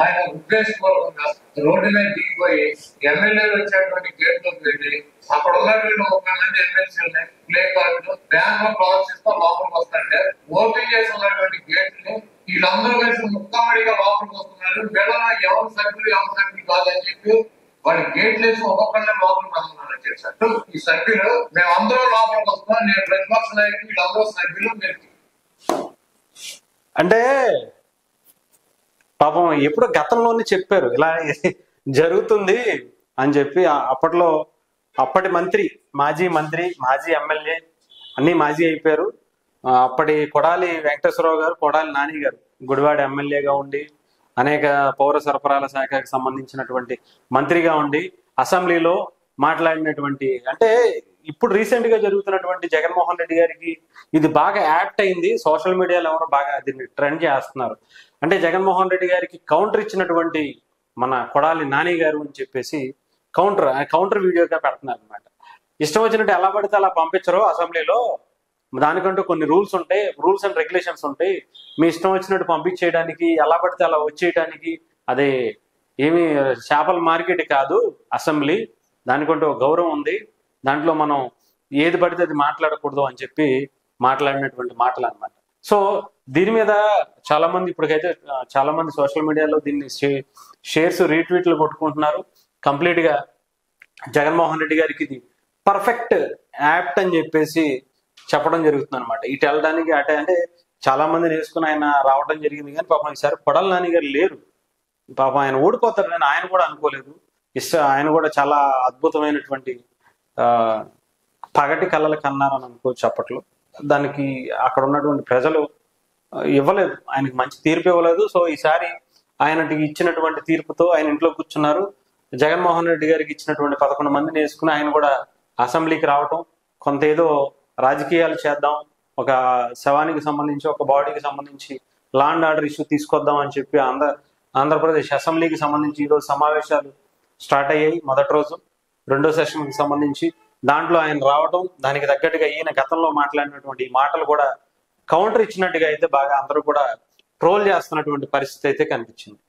ఆయన ఉద్దేశపూర్వకంగా రోడ్డు మీద దిగిపోయి ఎమ్మెల్యేలు వచ్చేటువంటి గేట్ లోకి వెళ్ళి అక్కడ ఉన్నటువంటి 30 మంది ఎమ్మెల్సీలని ప్లే కార్డులు బ్యాంక్ లో ప్రదర్శిస్తూ లోపలికి వస్తారంటే ఓపెన్ చేసి ఉన్నటువంటి గేట్ ని వీళ్ళందరూ కలిసి ముక్కమడిగా లోపలికి వస్తున్నారు. వీళ్ళ ఎవరు సభ్యులు కాదని చెప్పి వాడి గేట్లు వేసి ఒక్కొక్కరిని లోపలికి రమ్మన్నారు చేశారు. ఈ సభ్యులు మేమందరూ లోపలికి వస్తున్నాం, నేను ప్రతిపక్ష నాయకులు, వీళ్ళందరూ సభ్యులు. అంటే పాపం ఎప్పుడు గతంలోనే చెప్పారు ఇలా జరుగుతుంది అని చెప్పి. అప్పట్లో అప్పటి మంత్రి, మాజీ ఎమ్మెల్యే అన్ని మాజీ అయిపోయారు. అప్పటి కొడాలి వెంకటేశ్వరరావు గారు, కొడాలి నాని గారు గుడివాడ ఎమ్మెల్యేగా ఉండి అనేక పౌర సరఫరాల శాఖకు సంబంధించినటువంటి మంత్రిగా ఉండి అసెంబ్లీలో మాట్లాడినటువంటి, అంటే ఇప్పుడు రీసెంట్ గా జరుగుతున్నటువంటి జగన్మోహన్ రెడ్డి గారికి ఇది బాగా యాప్ట్ అయింది. సోషల్ మీడియాలో ఎవరో బాగా దీన్ని ట్రెండ్ చేస్తున్నారు. అంటే జగన్మోహన్ రెడ్డి గారికి కౌంటర్ ఇచ్చినటువంటి మన కొడాలి నాని గారు అని చెప్పేసి కౌంటర్ వీడియోగా పెడుతున్నారు అనమాట. ఇష్టం వచ్చినట్టు ఎలా పడితే అలా పంపించరు అసెంబ్లీలో, దానికంటూ కొన్ని రూల్స్ ఉంటాయి, రూల్స్ అండ్ రెగ్యులేషన్స్ ఉంటాయి. మీ ఇష్టం వచ్చినట్టు పంపించేయడానికి, ఎలా పడితే అలా వచ్చేయడానికి అదే ఏమి చేపల మార్కెట్ కాదు అసెంబ్లీ, దానికంటూ గౌరవం ఉంది, దాంట్లో మనం ఏది పడితే అది మాట్లాడకూడదు అని చెప్పి మాట్లాడినటువంటి మాటలు అనమాట. సో దీని మీద చాలా మంది ఇప్పటికైతే చాలా మంది సోషల్ మీడియాలో దీన్ని షేర్స్ రీట్వీట్లు కొట్టుకుంటున్నారు. కంప్లీట్ గా జగన్మోహన్ రెడ్డి గారికి ఇది పర్ఫెక్ట్ యాప్ట్ అని చెప్పేసి చెప్పడం జరుగుతుంది అనమాట. ఇటు వెళ్ళడానికి అంటే చాలా మందిని వేసుకుని ఆయన రావడం జరిగింది. కానీ పాపం ఈసారి కొడాలి నాని గారు లేరు. పాపం ఆయన ఓడిపోతారని ఆయన కూడా అనుకోలేదు. ఆయన కూడా చాలా అద్భుతమైనటువంటి పగటి కళ్ళల కన్నారని అనుకోవచ్చు అప్పట్లో. దానికి అక్కడ ఉన్నటువంటి ప్రజలు ఇవ్వలేదు, ఆయనకి మంచి తీర్పు ఇవ్వలేదు. సో ఈసారి ఆయనకి ఇచ్చినటువంటి తీర్పుతో ఆయన ఇంట్లో కూర్చున్నారు. జగన్మోహన్ రెడ్డి గారికి ఇచ్చినటువంటి 11 మందిని వేసుకుని ఆయన కూడా అసెంబ్లీకి రావటం, కొంత ఏదో రాజకీయాలు చేద్దాం, ఒక శవానికి సంబంధించి ఒక బాడీకి సంబంధించి లా అండ్ ఆర్డర్ ఇష్యూ తీసుకొద్దాం అని చెప్పి ఆంధ్రప్రదేశ్ అసెంబ్లీకి సంబంధించి ఈరోజు సమావేశాలు స్టార్ట్ అయ్యాయి. మొదటి రోజు, రెండో సెషన్కి సంబంధించి దాంట్లో ఆయన రావడం, దానికి తగ్గట్టుగా ఈయన గతంలో మాట్లాడినటువంటి మాటలు కూడా కౌంటర్ ఇచ్చినట్టుగా అయితే బాగా అందరూ కూడా ట్రోల్ చేస్తున్నటువంటి పరిస్థితి అయితే కనిపించింది.